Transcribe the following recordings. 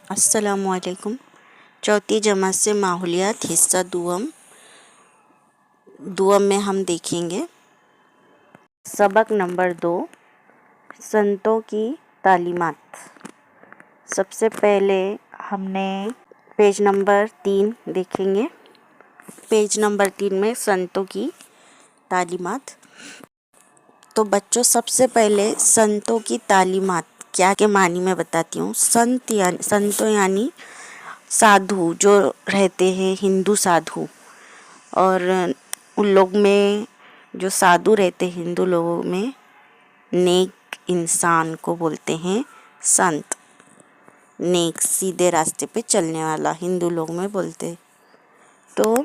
السلام علیکم۔ چوتھی جماعت سے ماحولیات حصہ دوم میں ہم دیکھیں گے سبق نمبر 2، سنتوں کی تعلیمات۔ سب سے پہلے ہم نے پیج نمبر 3 دیکھیں گے۔ پیج نمبر 3 میں سنتوں کی تعلیمات۔ تو بچوں، سب سے پہلے سنتوں کی تعلیمات کیا کے معنی میں بتاتی ہوں۔ سنتوں یعنی سادھو جو رہتے ہیں، ہندو سادھو، اور ان لوگ میں جو سادھو رہتے ہیں ہندو لوگوں میں نیک انسان کو بولتے ہیں سنت۔ نیک سیدھے راستے پہ چلنے والا ہندو لوگ میں بولتے۔ تو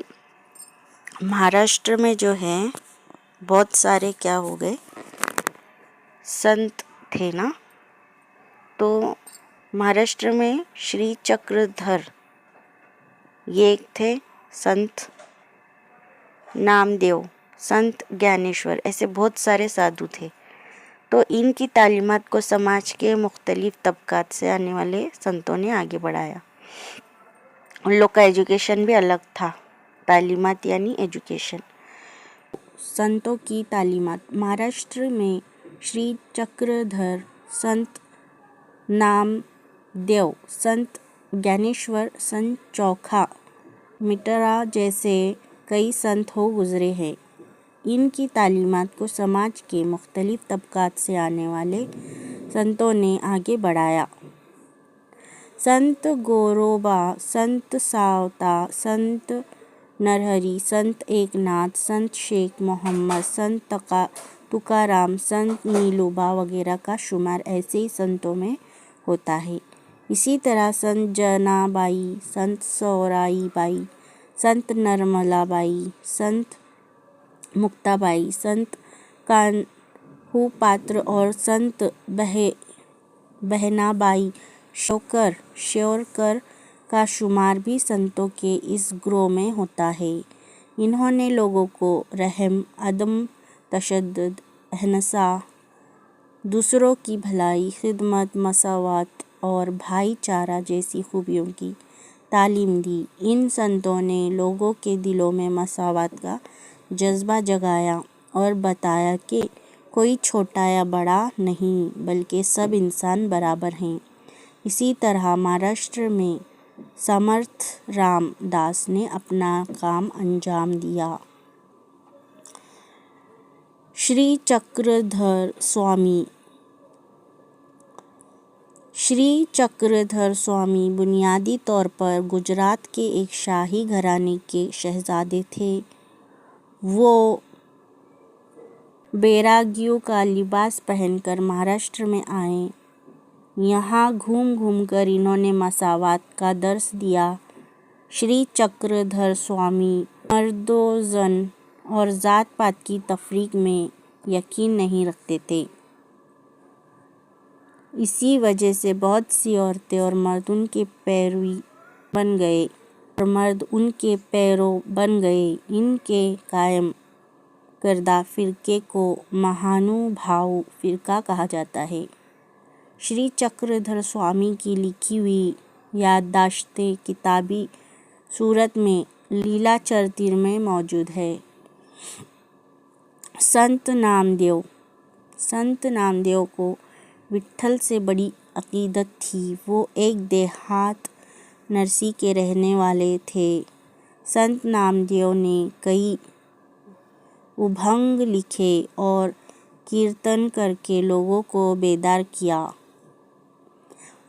مہاراشٹر میں جو ہے بہت سارے کیا ہو گئے سنت تھے نا۔ تو مہاراشٹر میں شری چکردھر یہ ایک تھے سنت، نامدیو، سنت گیانیشور، ایسے بہت سارے سادھو تھے۔ تو ان کی تعلیمات کو سماج کے مختلف طبقات سے آنے والے سنتوں نے آگے بڑھایا۔ ان لوگ کا ایجوکیشن بھی الگ تھا۔ تعلیمات یعنی ایجوکیشن۔ سنتوں کی تعلیمات مہاراشٹر میں شری چکردھر، سنت نامدیو، سنت گیانیشور، سنت چوکھا مٹرا جیسے کئی سنت ہو گزرے ہیں۔ ان کی تعلیمات کو سماج کے مختلف طبقات سے آنے والے سنتوں نے آگے بڑھایا۔ سنت گوروبا، سنت ساوتا، سنت نرہری، سنت ایک ناتھ، سنت شیخ محمد، سنت تکارام، سنت نیلوبا وغیرہ کا شمار ایسے ہی سنتوں میں ہوتا ہے۔ اسی طرح سنت جنابائی، سنت سورائی بائی، سنت نرملا بائی، سنت مکتابائی، سنت کانہو پاتر اور سنت بہنابائی شیورکر کا شمار بھی سنتوں کے اس گروہ میں ہوتا ہے۔ انہوں نے لوگوں کو رحم، عدم تشدد، احسان، دوسروں کی بھلائی، خدمت، مساوات اور بھائی چارہ جیسی خوبیوں کی تعلیم دی۔ ان سنتوں نے لوگوں کے دلوں میں مساوات کا جذبہ جگایا اور بتایا کہ کوئی چھوٹا یا بڑا نہیں بلکہ سب انسان برابر ہیں۔ اسی طرح مہاراشٹر میں سمرتھ رام داس نے اپنا کام انجام دیا۔ شری چکردھر سوامی۔ شری چکردھر سوامی بنیادی طور پر گجرات کے ایک شاہی گھرانے کے شہزادے تھے۔ وہ بیراگیوں کا لباس پہن کر مہاراشٹر میں آئے۔ یہاں گھوم گھوم کر انہوں نے مساوات کا درس دیا۔ شری چکردھر سوامی مرد و زن اور ذات پات کی تفریق میں یقین نہیں رکھتے تھے۔ اسی وجہ سے بہت سی عورتیں اور مرد ان کے پیرو بن گئے۔ ان کے قائم کردہ فرقے کو مہانوبھاو فرقہ کہا جاتا ہے۔ شری چکردھر سوامی کی لکھی ہوئی یادداشتیں کتابی صورت میں لیلا چریتر میں موجود ہیں۔ سنت نامدیو۔ سنت نامدیو کو وٹھل سے بڑی عقیدت تھی۔ وہ ایک دیہات نرسی کے رہنے والے تھے۔ سنت نامدیو نے کئی ابھنگ لکھے اور کیرتن کر کے لوگوں کو بیدار کیا۔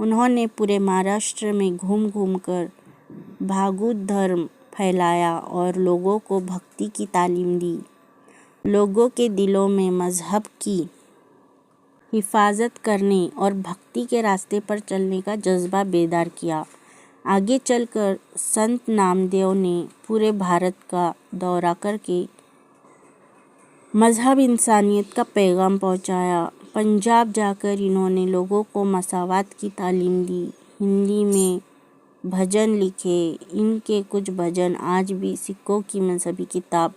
انہوں نے پورے مہاراشٹر میں گھوم گھوم کر بھاگوت دھرم پھیلایا اور لوگوں کو بھکتی کی تعلیم دی۔ لوگوں کے دلوں میں مذہب کی حفاظت کرنے اور بھکتی کے راستے پر چلنے کا جذبہ بیدار کیا۔ آگے چل کر سنت نامدیو نے پورے بھارت کا دورہ کر کے مذہب انسانیت کا پیغام پہنچایا۔ پنجاب جا کر انہوں نے لوگوں کو مساوات کی تعلیم دی۔ ہندی میں بھجن لکھے۔ ان کے کچھ بھجن آج بھی سکھوں کی مذہبی کتاب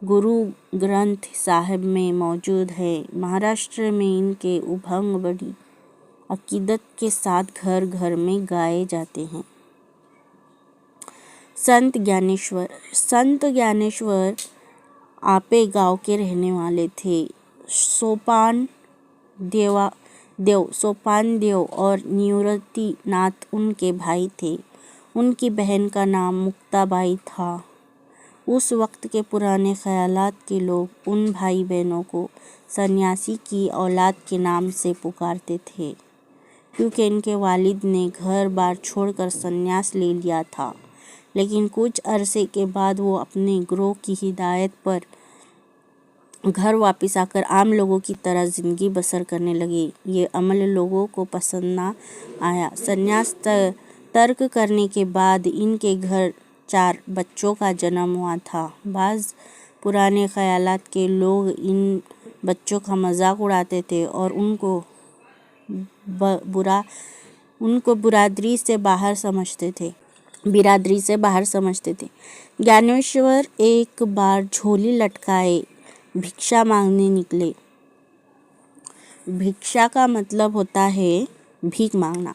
گرو گرنتھ صاحب میں موجود ہیں۔ مہاراشٹر میں ان کے ابھنگ بڑی عقیدت کے ساتھ گھر گھر میں گائے جاتے ہیں۔ سنت گیانیشور آپے گاؤں کے رہنے والے تھے۔ سوپان دیو اور نیورتی ناتھ ان کے بھائی تھے۔ ان کی بہن کا نام مکتا بائی تھا۔ اس وقت کے پرانے خیالات کے لوگ ان بھائی بہنوں کو سنیاسی کی اولاد کے نام سے پکارتے تھے، کیونکہ ان کے والد نے گھر بار چھوڑ کر سنیاس لے لیا تھا، لیکن کچھ عرصے کے بعد وہ اپنے گروہ کی ہدایت پر گھر واپس آ کر عام لوگوں کی طرح زندگی بسر کرنے لگے۔ یہ عمل لوگوں کو پسند نہ آیا۔ سنیاس ترک کرنے کے بعد ان کے گھر 4 بچوں کا جنم ہوا تھا۔ بعض پرانے خیالات کے لوگ ان بچوں کا مذاق اڑاتے تھے اور ان کو برادری سے باہر سمجھتے تھے۔ گیانیشور ایک بار جھولی لٹکائے بھکشا مانگنے نکلے۔ بھکشا کا مطلب ہوتا ہے بھیک مانگنا،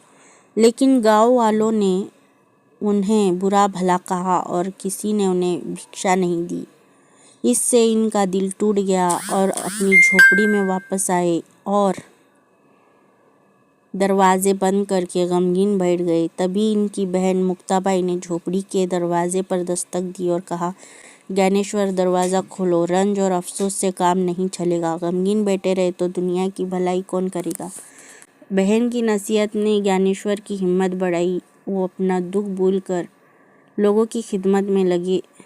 لیکن گاؤں والوں نے انہیں برا بھلا کہا اور کسی نے انہیں بھکشا نہیں دی۔ اس سے ان کا دل ٹوٹ گیا اور اپنی جھوپڑی میں واپس آئے اور دروازے بند کر کے غمگین بیٹھ گئے۔ تبھی ان کی بہن مکتا بائی نے جھوپڑی کے دروازے پر دستک دی اور کہا، گیانیشور دروازہ کھولو، رنج اور افسوس سے کام نہیں چلے گا، غمگین بیٹھے رہے تو دنیا کی بھلائی کون کرے گا۔ بہن کی نصیحت نے گیانیشور کی ہمت بڑھائی۔ وہ اپنا دکھ بھول کر لوگوں کی خدمت میں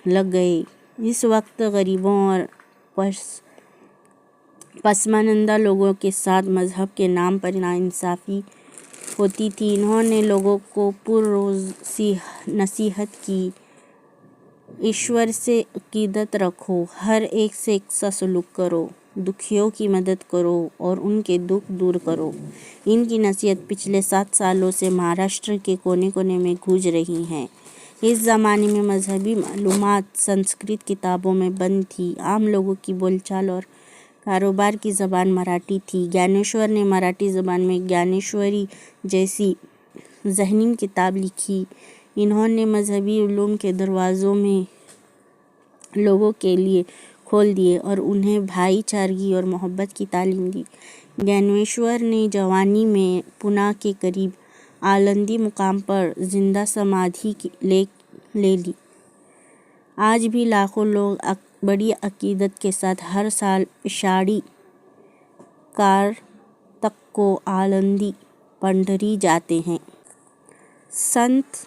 لگ گئے۔ اس وقت غریبوں اور پسماندہ لوگوں کے ساتھ مذہب کے نام پر ناانصافی ہوتی تھی۔ انہوں نے لوگوں کو روز نصیحت کی، ایشور سے عقیدت رکھو، ہر ایک سے اچھا سلوک کرو، دکھیوں کی مدد کرو اور ان کے دکھ دور کرو۔ ان کی نصیحت پچھلے 7 سالوں سے مہاراشٹر کے کونے کونے میں گونج رہی ہے۔ اس زمانے میں مذہبی معلومات سنسکرت کتابوں میں بند تھی۔ عام لوگوں کی بول چال اور کاروبار کی زبان مراٹھی تھی۔ گیانیشور نے مراٹھی زبان میں گیانیشوری جیسی ذہین کتاب لکھی۔ انہوں نے مذہبی علوم کے دروازوں میں لوگوں کے لیے کھول دیے اور انہیں بھائی چارگی اور محبت کی تعلیم دی۔ گیانیشور نے جوانی میں پونا کے قریب آلندی مقام پر زندہ سمادھی لے لی۔ آج بھی لاکھوں لوگ بڑی عقیدت کے ساتھ ہر سال آشاڑھی کارتک کو آلندی پنڈری جاتے ہیں۔ سنت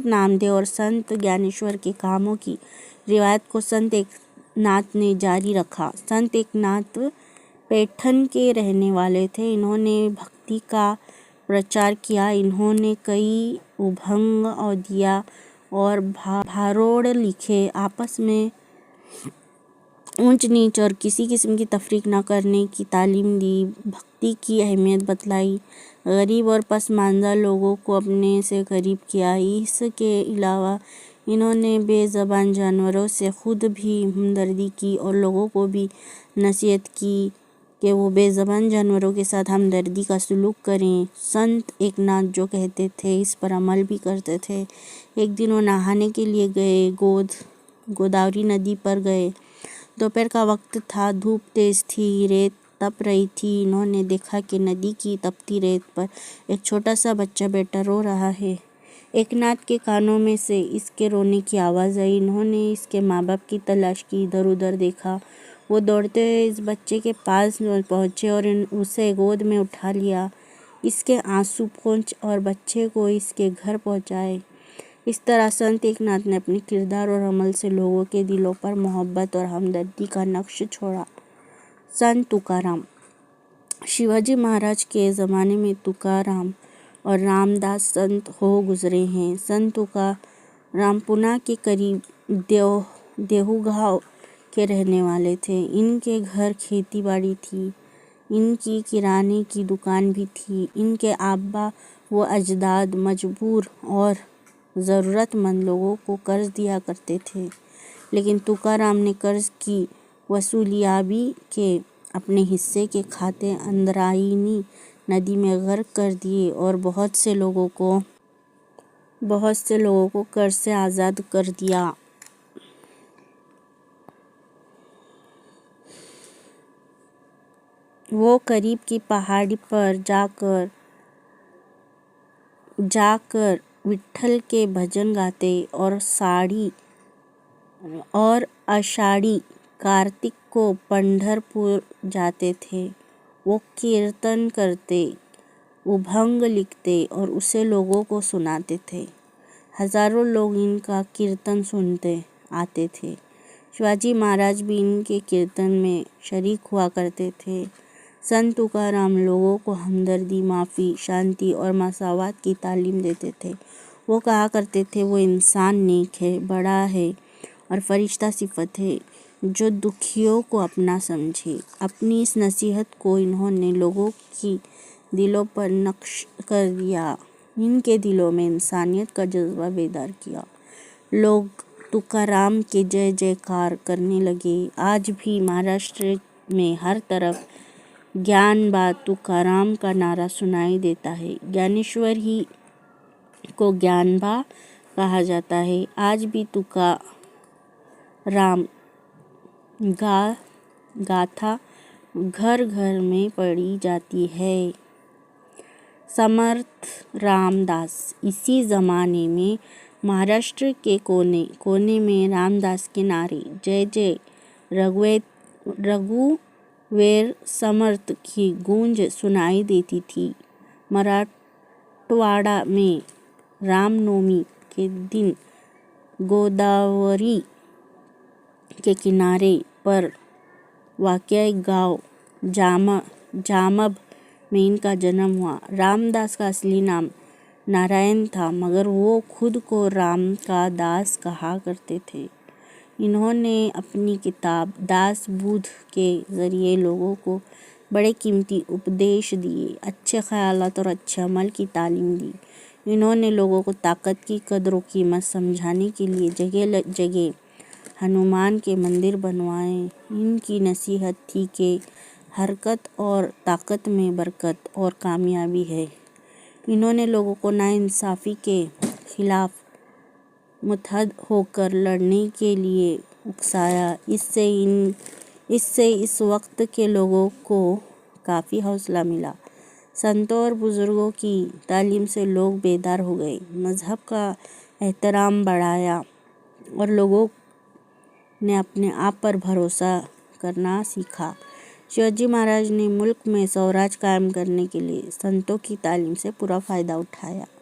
نامدیو اور سنت گیانیشور کے کاموں کی روایت کو سنت ایک ناتھ نے جاری رکھا۔ سنت ایک ناتھ پیٹھن کے رہنے والے تھے۔ انہوں نے بھکتی کا پرچار کیا۔ انہوں نے کئی ابھنگ، اودیا اور بھاروڑ لکھے۔ آپس میں اونچ نیچ اور کسی قسم کی تفریق نہ کرنے کی تعلیم دی۔ بھکتی کی اہمیت بتلائی۔ غریب اور پسماندہ لوگوں کو اپنے سے قریب کیا۔ اس کے علاوہ انہوں نے بے زبان جانوروں سے خود بھی ہمدردی کی اور لوگوں کو بھی نصیحت کی کہ وہ بے زبان جانوروں کے ساتھ ہمدردی کا سلوک کریں۔ سنت ایک ناتھ جو کہتے تھے اس پر عمل بھی کرتے تھے۔ ایک دن وہ نہانے کے لیے گئے، گوداوری ندی پر گئے۔ دوپہر کا وقت تھا، دھوپ تیز تھی، ریت تپ رہی تھی۔ انہوں نے دیکھا کہ ندی کی تپتی ریت پر ایک چھوٹا سا بچہ بیٹھا رو رہا ہے۔ ایک ناتھ کے کانوں میں سے اس کے رونے کی آواز آئی۔ انہوں نے اس کے ماں باپ کی تلاش کی، ادھر ادھر دیکھا۔ وہ دوڑتے ہوئے اس بچے کے پاس پہنچے اور اسے گود میں اٹھا لیا۔ اس کے آنسو پونچھ اور بچے کو اس کے گھر پہنچائے۔ اس طرح سنت ایک ناتھ نے اپنے کردار اور عمل سے لوگوں کے دلوں پر محبت اور ہمدردی کا نقش چھوڑا۔ سنت تکارام شیواجی مہاراج کے زمانے میں تکارام اور رام داس سنت ہو گزرے ہیں۔ سنت تکارام پونا کے قریب دیہو گاؤں کے رہنے والے تھے۔ ان کے گھر کھیتی باڑی تھی۔ ان کی کرانے کی دکان بھی تھی۔ ان کے آبا و اجداد مجبور اور ضرورت مند لوگوں کو قرض دیا کرتے تھے، لیکن تکارام نے قرض کی وصولیابی کے اپنے حصے کے کھاتے اندرائنی ندی میں غرق کر دیے اور بہت سے لوگوں کو قرض سے آزاد کر دیا۔ وہ قریب کی پہاڑی پر جا کر وٹھل کے بھجن گاتے اور آشاڑھی کارتک کو پنڈھر پور جاتے تھے۔ وہ کیرتن کرتے، ابھنگ لکھتے اور اسے لوگوں کو سناتے تھے۔ ہزاروں لوگ ان کا کیرتن سنتے آتے تھے۔ شیواجی مہاراج بھی ان کے کیرتن میں شریک ہوا کرتے تھے۔ سنت تکارام لوگوں کو ہمدردی، معافی، شانتی اور مساوات کی تعلیم دیتے تھے۔ وہ کہا کرتے تھے، وہ انسان نیک ہے، بڑا ہے اور فرشتہ صفت ہے جو دکھیوں کو اپنا سمجھے۔ اپنی اس نصیحت کو انہوں نے لوگوں کی دلوں پر نقش کر دیا، ان کے دلوں میں انسانیت کا جذبہ بیدار کیا۔ لوگ تکارام کے جے جے کار کرنے لگے۔ آج بھی مہاراشٹر میں ہر طرف گیان با تکارام کا نعرہ سنائی دیتا ہے۔ گیانیشور ہی کو گیان با کہا جاتا ہے۔ آج بھی تکارام گاتھا گھر گھر میں پڑھی جاتی ہے۔ سمرتھ رام داس۔ اسی زمانے میں مہاراشٹر کے کونے کونے میں رام داس کے نعرے، جے جے رگھویر سمرتھ کی گونج سنائی دیتی تھی۔ مراٹھواڑہ میں رام نومی کے دن گوداوری کے کنارے پر واقع ایک گاؤں جامب میں ان کا جنم ہوا۔ رام داس کا اصلی نام نارائن تھا، مگر وہ خود کو رام کا داس کہا کرتے تھے۔ انہوں نے اپنی کتاب داس بدھ کے ذریعے لوگوں کو بڑے قیمتی اپدیش دیے، اچھے خیالات اور اچھے عمل کی تعلیم دی۔ انہوں نے لوگوں کو طاقت کی قدر و قیمت سمجھانے کے لیے جگہ جگہ ہنومان کے مندر بنوائے۔ ان کی نصیحت تھی کہ حرکت اور طاقت میں برکت اور کامیابی ہے۔ انہوں نے لوگوں کو ناانصافی کے خلاف متحد ہو کر لڑنے کے لیے اکسایا۔ اس سے اس وقت کے لوگوں کو کافی حوصلہ ملا۔ سنتوں اور بزرگوں کی تعلیم سے لوگ بیدار ہو گئے، مذہب کا احترام بڑھا اور لوگوں نے اپنے آپ پر بھروسہ کرنا سیکھا۔ شیواجی مہاراج نے ملک میں سوراج قائم کرنے کے لیے سنتوں کی تعلیم سے پورا فائدہ اٹھایا۔